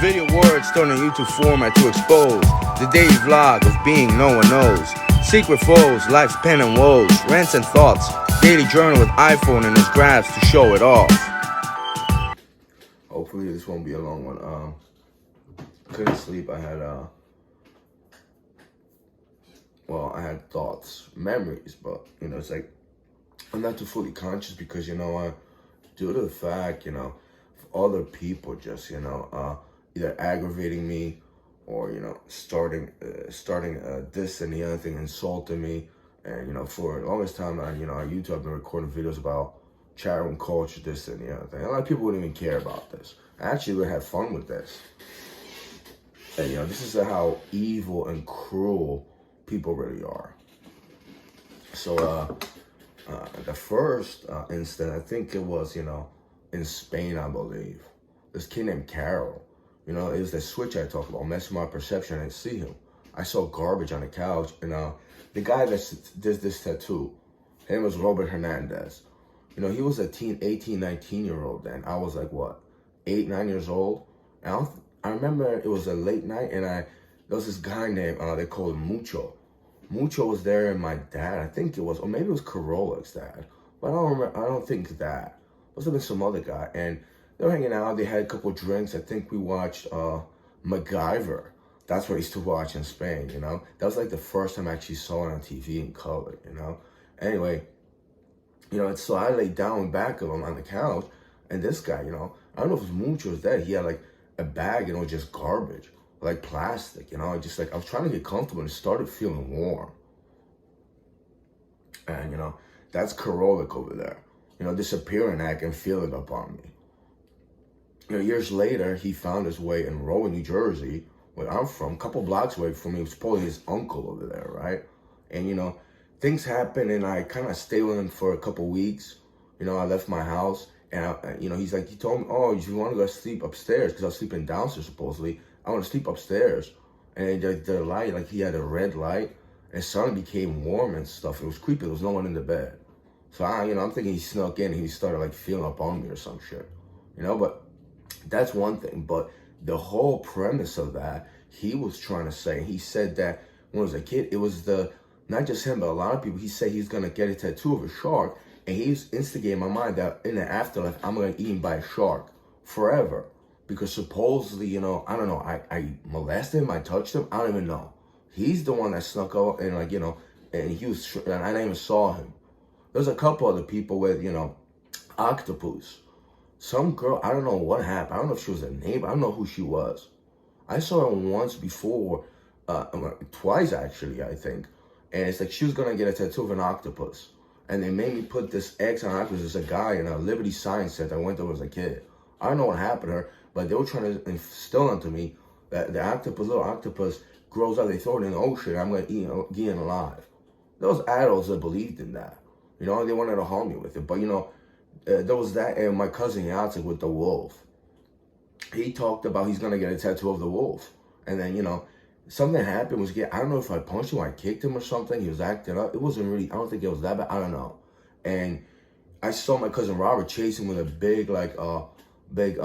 Video words thrown in YouTube format to expose the daily vlog of being no one knows. Secret foes, life's pain and woes, rants and thoughts, daily journal with iPhone and his graphs to show it off. Hopefully this won't be a long one. Couldn't sleep. I had I had thoughts, memories, but it's like I'm not too fully conscious because due to the fact other people just either aggravating me or starting this and the other thing, insulting me. And for the longest time on YouTube I've been recording videos about chat room culture, this and the other thing. A lot of people wouldn't even care about this. I actually would have fun with this. And this is how evil and cruel people really are. So the first incident, I think it was in Spain, I believe. This kid named Carol. It was the switch I talked about, messing with my perception. I didn't see him. I saw garbage on the couch, and the guy that did this tattoo, his name was Robert Hernandez. He was a 18, 19-year-old then. I was like, what, 8, 9 years old? And I remember it was a late night, and there was this guy named, they called him Mucho. Mucho was there, and my dad, I think it was, or maybe it was Corolla's dad, but I don't remember. I don't think that. Must have been some other guy, and they were hanging out. They had a couple drinks. I think we watched MacGyver. That's what I used to watch in Spain. That was like the first time I actually saw it on TV in color. Anyway, so I laid down back of him on the couch, and this guy, I don't know if it was Mucho's dad. He had like a bag, just garbage, like plastic, just like I was trying to get comfortable and it started feeling warm. And that's Corolla over there, disappearing act and feeling up on me. Years later, he found his way in Rowan, New Jersey, where I'm from, a couple blocks away from me. It was probably his uncle over there, right? And things happened, and I kind of stayed with him for a couple weeks. I left my house, and he's like, he told me, oh, you want to go sleep upstairs? Because I was sleeping downstairs, supposedly. I want to sleep upstairs. And the light, like he had a red light, and it suddenly became warm and stuff. It was creepy. There was no one in the bed. So I'm thinking he snuck in and he started like feeling up on me or some shit. But that's one thing. But the whole premise of that, he was trying to say, he said that when I was a kid, it was not just him, but a lot of people, he said he's going to get a tattoo of a shark. And he's instigating my mind that in the afterlife, I'm going to get eaten by a shark forever. Because supposedly, I don't know, I molested him, I touched him, I don't even know. He's the one that snuck out and and he was, and I didn't even saw him. There's a couple other people with, octopus. Some girl, I don't know what happened. I don't know if she was a neighbor. I don't know who she was. I saw her once before, twice actually, I think. And it's like she was going to get a tattoo of an octopus. And they made me put this X on octopus. There's a guy in a Liberty Science Center I went there as a kid. I don't know what happened to her, but they were trying to instill into me that the octopus, little octopus, grows up. They throw it in the ocean. I'm going to get it alive. There was adults that believed in that. They wanted to harm me with it. But, there was that, and my cousin Yatsik with the wolf. He talked about he's going to get a tattoo of the wolf. And then, something happened. I don't know if I punched him or I kicked him or something. He was acting up. It wasn't really, I don't think it was that bad. I don't know. And I saw my cousin Robert chasing with a big, big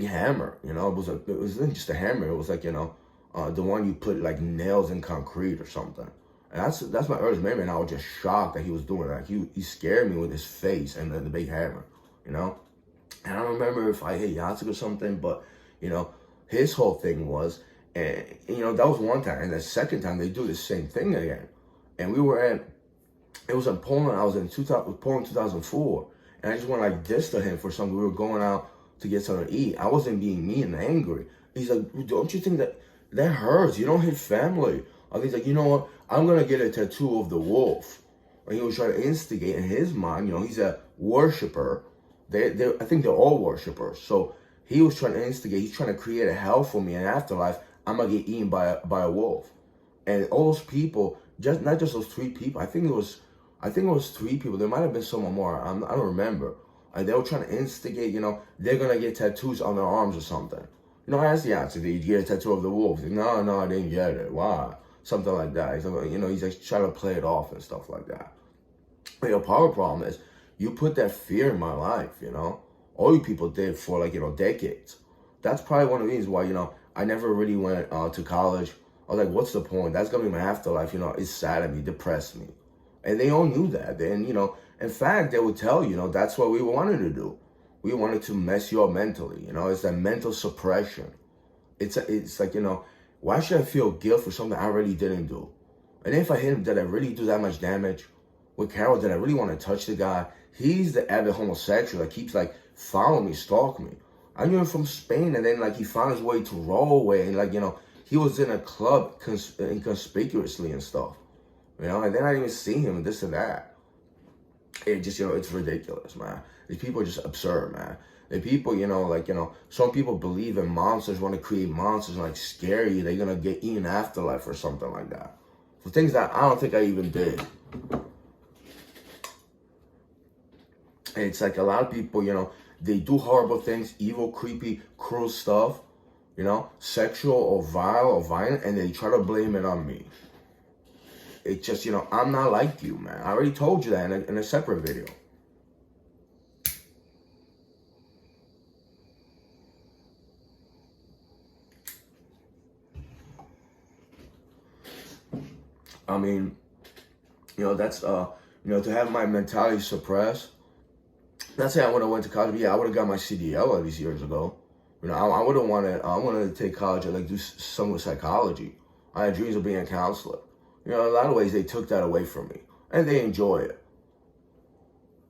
hammer. It wasn't just a hammer. It was like, the one you put like nails in concrete or something. And that's my earliest memory, and I was just shocked that he was doing that. He scared me with his face and the big hammer, And I don't remember if I hit Yatsik or something, but, his whole thing was, and, that was one time. And the second time, they do the same thing again. And it was in Poland. I was in Poland 2004. And I just went like this to him for something. We were going out to get something to eat. I wasn't being mean and angry. He's like, don't you think that hurts? You don't hit family. He's like, you know what? I'm going to get a tattoo of the wolf. And he was trying to instigate in his mind. He's a worshiper. I think they're all worshipers. So he was trying to instigate. He's trying to create a hell for me in afterlife. I'm going to get eaten by a wolf. And all those people, not just those 3 people. I think it was 3 people. There might have been someone more. I don't remember. They were trying to instigate, they're going to get tattoos on their arms or something. I asked the answer, did you get a tattoo of the wolf? He's like, no, I didn't get it. Why? Something like that. He's like, he's like trying to play it off and stuff like that. But the power problem is, you put that fear in my life, all you people did for decades. that's probably one of the reasons why, I never really went to college. I was like, what's the point? That's gonna be my afterlife. It saddened me, depressed me. And they all knew that. And, in fact, they would tell you, that's what we wanted to do. We wanted to mess you up mentally. It's that mental suppression. It's like, why should I feel guilt for something I really didn't do? And if I hit him, did I really do that much damage? With Carol, did I really want to touch the guy? He's the avid homosexual that keeps like following me, stalking me. I knew him from Spain, and then like he found his way to Rollaway, and like he was in a club inconspicuously and stuff, and then I didn't even see him and this and that. It just it's ridiculous, man. These people are just absurd, man. The people, some people believe in monsters, want to create monsters and like scare you. They're gonna get eaten afterlife or something like that. For things that I don't think I even did. And it's like a lot of people, they do horrible things, evil, creepy, cruel stuff, sexual or vile or violent, and they try to blame it on me. It's just, I'm not like you, man. I already told you that in a separate video. I mean, that's, to have my mentality suppressed. Not saying I would have went to college, but yeah, I would have got my CDL all these years ago. I would have I wanted to take college and like do some with psychology. I had dreams of being a counselor. A lot of ways they took that away from me, and they enjoy it.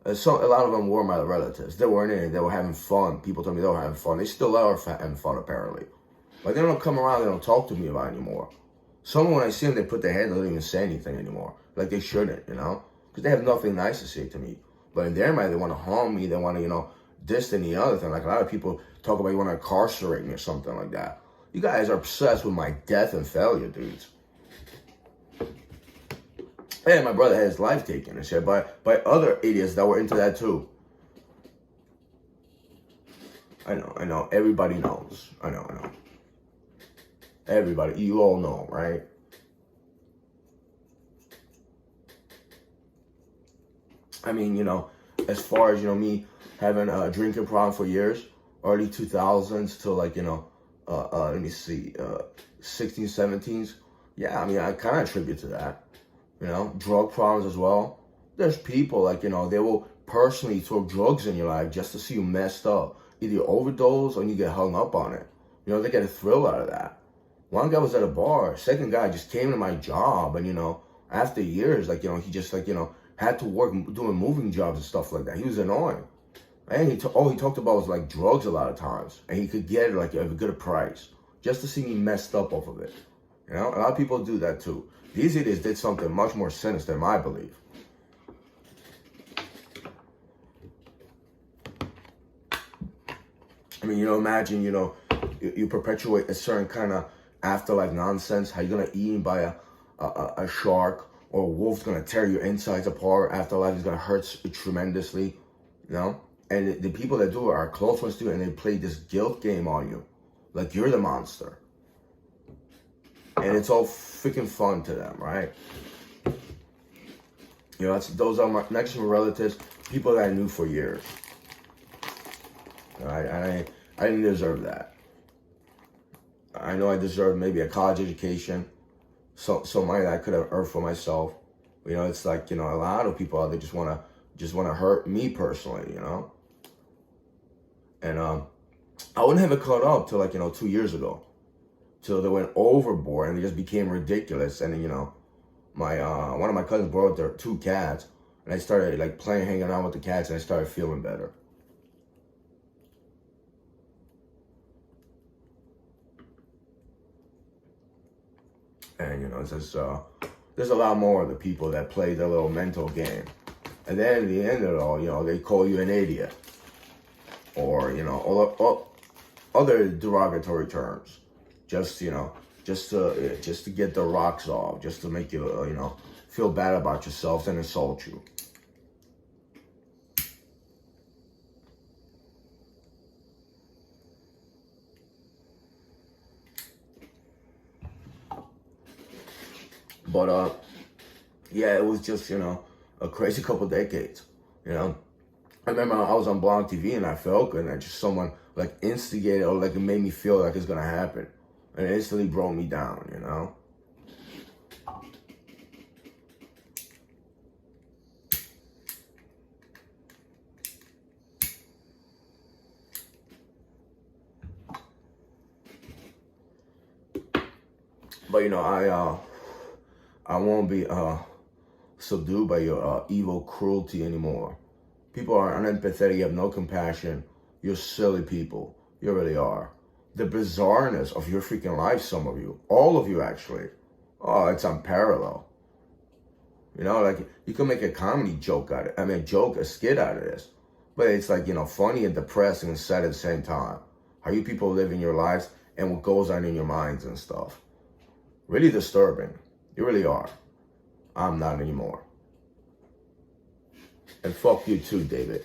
And so a lot of them were my relatives. They weren't in it. They were having fun. People told me they were having fun. They still are having fun, apparently. But they don't come around. They don't talk to me about it anymore. Some when I see them, they put their hand. They don't even say anything anymore. Like they shouldn't, because they have nothing nice to say to me. But in their mind, they want to harm me. They want to, this and the other thing. Like a lot of people talk about you want to incarcerate me or something like that. You guys are obsessed with my death and failure, dudes. And my brother had his life taken and shit by other idiots that were into that too. I know. Everybody knows. I know. Everybody, you all know, right? I mean, as far as, me having a drinking problem for years, early 2000s till like, let me see, 16, 17s. Yeah, I mean, I kind of attribute to that. Drug problems as well. There's people like, they will personally throw drugs in your life just to see you messed up. Either you overdose or you get hung up on it. They get a thrill out of that. One guy was at a bar. Second guy just came to my job and, after years, like, he just like, had to work doing moving jobs and stuff like that. He was annoying. And all he talked about was like drugs a lot of times. And he could get it like at a good price. Just to see me messed up off of it. A lot of people do that too. These idiots did something much more sinister than I believe. I mean, imagine, you perpetuate a certain kind of afterlife nonsense. How you're going to be eaten by a shark, or a wolf's going to tear your insides apart. Afterlife is going to hurt tremendously, And the people that do it are close ones to you, and they play this guilt game on you. Like you're the monster. And it's all freaking fun to them, right? Those are my next relatives, people that I knew for years. I didn't deserve that. I know I deserved maybe a college education, so money that I could have earned for myself. It's like, a lot of people out there just wanna hurt me personally, And I wouldn't have it caught up till like, 2 years ago. Till they went overboard and they just became ridiculous. And then, my one of my cousins brought their 2 cats, and I started like hanging out with the cats, and I started feeling better. And it's just there's a lot more of the people that play the little mental game, and then at the end of it all, they call you an idiot, or all other derogatory terms, just to get the rocks off, just to make you feel bad about yourself and insult you. But yeah, it was just a crazy couple decades. I remember I was on Blonde TV and I felt good, and just someone like instigated or like it made me feel like it's gonna happen. And it instantly brought me down, you know? But you know, I won't be subdued by your evil cruelty anymore. People are unempathetic, you have no compassion. You're silly people. You really are. The bizarreness of your freaking life, some of you. All of you, actually. Oh, it's unparalleled. You know, like, you can make a comedy joke out of it. I mean, a skit out of this. But it's like, you know, funny and depressing and sad at the same time. How you people live in your lives and what goes on in your minds and stuff. Really disturbing. You really are. I'm not anymore. And fuck you too, David.